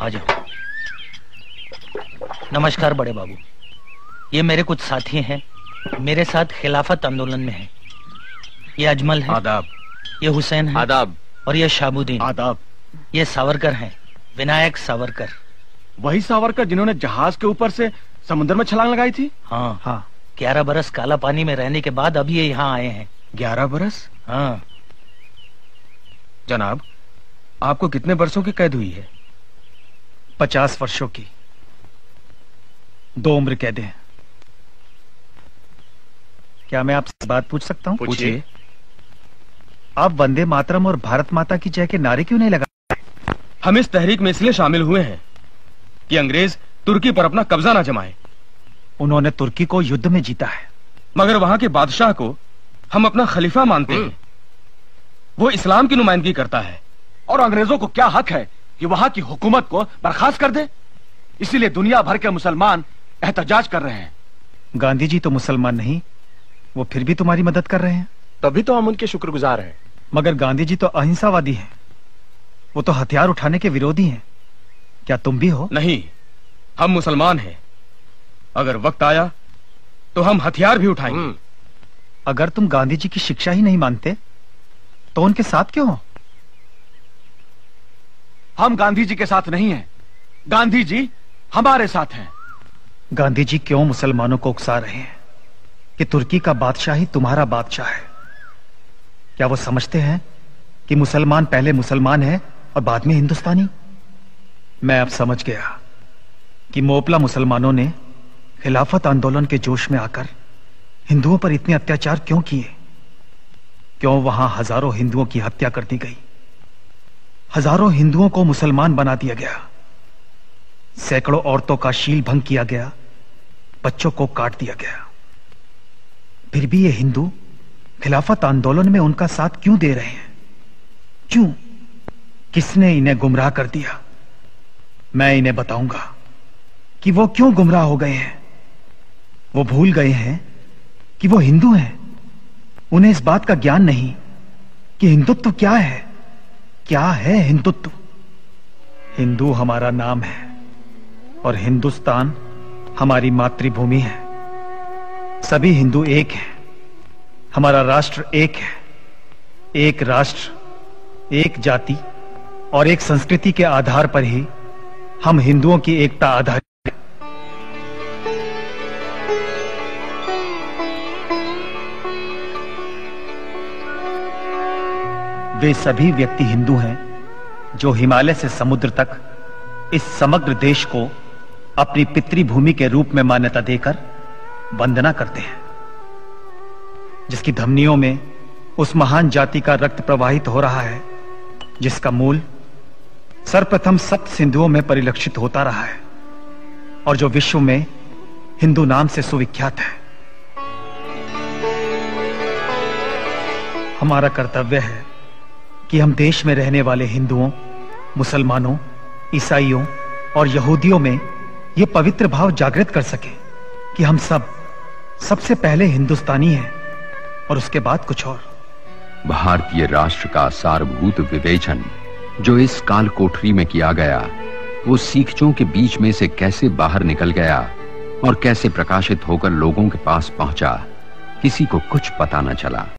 आ जाओ। नमस्कार बड़े बाबू, ये मेरे कुछ साथी हैं, मेरे साथ खिलाफत आंदोलन में हैं। ये अजमल है। आदाब। ये हुसैन है। आदाब। और ये शाहबुद्दीन। आदाब। ये सावरकर हैं, विनायक सावरकर। वही सावरकर जिन्होंने जहाज के ऊपर से समुद्र में छलांग लगाई थी? हाँ हाँ। 11 बरस काला पानी में रहने के बाद अब ये यहाँ आए हैं। 11 बरस? हाँ। जनाब, आपको कितने वर्षों की कैद हुई है? 50 वर्षों की। 2 उम्र कैद हैं। क्या मैं आपसे बात पूछ सकता हूँ? पूछिए। आप वंदे मातरम और भारत माता की जय के नारे क्यों नहीं लगा? हम इस तहरीक में इसलिए शामिल हुए हैं कि अंग्रेज तुर्की पर अपना कब्जा ना जमाए। उन्होंने तुर्की को युद्ध में जीता है, मगर वहां के बादशाह को हम अपना खलीफा मानते हैं। वो इस्लाम की नुमाइंदगी करता है और अंग्रेजों को क्या हक है कि वहां की हुकूमत को बर्खास्त कर दे। इसीलिए दुनिया भर के मुसलमान एहतजाज कर रहे हैं। गांधी जी तो मुसलमान नहीं, वो फिर भी तुम्हारी मदद कर रहे हैं। तभी तो हम उनके शुक्रगुजार हैं। मगर गांधी जी तो अहिंसावादी हैं, वो तो हथियार उठाने के विरोधी हैं। क्या तुम भी हो? नहीं, हम मुसलमान हैं। अगर वक्त आया तो हम हथियार भी उठाएंगे। अगर तुम गांधी जी की शिक्षा ही नहीं मानते तो उनके साथ क्यों हो? हम गांधी जी के साथ नहीं हैं, गांधी जी हमारे साथ हैं। गांधी जी क्यों मुसलमानों को उकसा रहे हैं कि तुर्की का बादशाह ही तुम्हारा बादशाह है? क्या वो समझते हैं कि मुसलमान पहले मुसलमान है और बाद में हिंदुस्तानी? मैं अब समझ गया कि मोपला मुसलमानों ने खिलाफत आंदोलन के जोश में आकर हिंदुओं पर इतने अत्याचार क्यों किए। क्यों वहां हजारों हिंदुओं की हत्या कर दी गई, हजारों हिंदुओं को मुसलमान बना दिया गया, सैकड़ों औरतों का शील भंग किया गया, बच्चों को काट दिया गया। फिर भी ये हिंदू खिलाफत आंदोलन में उनका साथ क्यों दे रहे हैं? क्यों? किसने इन्हें गुमराह कर दिया? मैं इन्हें बताऊंगा कि वो क्यों गुमराह हो गए हैं। वो भूल गए हैं कि वो हिंदू हैं। उन्हें इस बात का ज्ञान नहीं कि हिंदुत्व क्या है। क्या है हिंदुत्व? हिंदू हमारा नाम है और हिंदुस्तान हमारी मातृभूमि है। सभी हिंदू एक हैं। हमारा राष्ट्र एक है। एक राष्ट्र, एक जाति और एक संस्कृति के आधार पर ही हम हिंदुओं की एकता आधारित है। वे सभी व्यक्ति हिंदू हैं जो हिमालय से समुद्र तक इस समग्र देश को अपनी पितृभूमि के रूप में मान्यता देकर वंदना करते हैं, जिसकी धमनियों में उस महान जाति का रक्त प्रवाहित हो रहा है जिसका मूल सर्वप्रथम सप्त सिंधुओं में परिलक्षित होता रहा है और जो विश्व में हिंदू नाम से सुविख्यात है। हमारा कर्तव्य है कि हम देश में रहने वाले हिंदुओं, मुसलमानों, ईसाइयों और यहूदियों में यह पवित्र भाव जागृत कर सके कि हम सबसे पहले हिंदुस्तानी हैं और उसके बाद कुछ और। भारतीय राष्ट्र का सारभूत विवेचन जो इस काल कोठरी में किया गया, वो सीखचों के बीच में से कैसे बाहर निकल गया और कैसे प्रकाशित होकर लोगों के पास पहुंचा, किसी को कुछ पता न चला।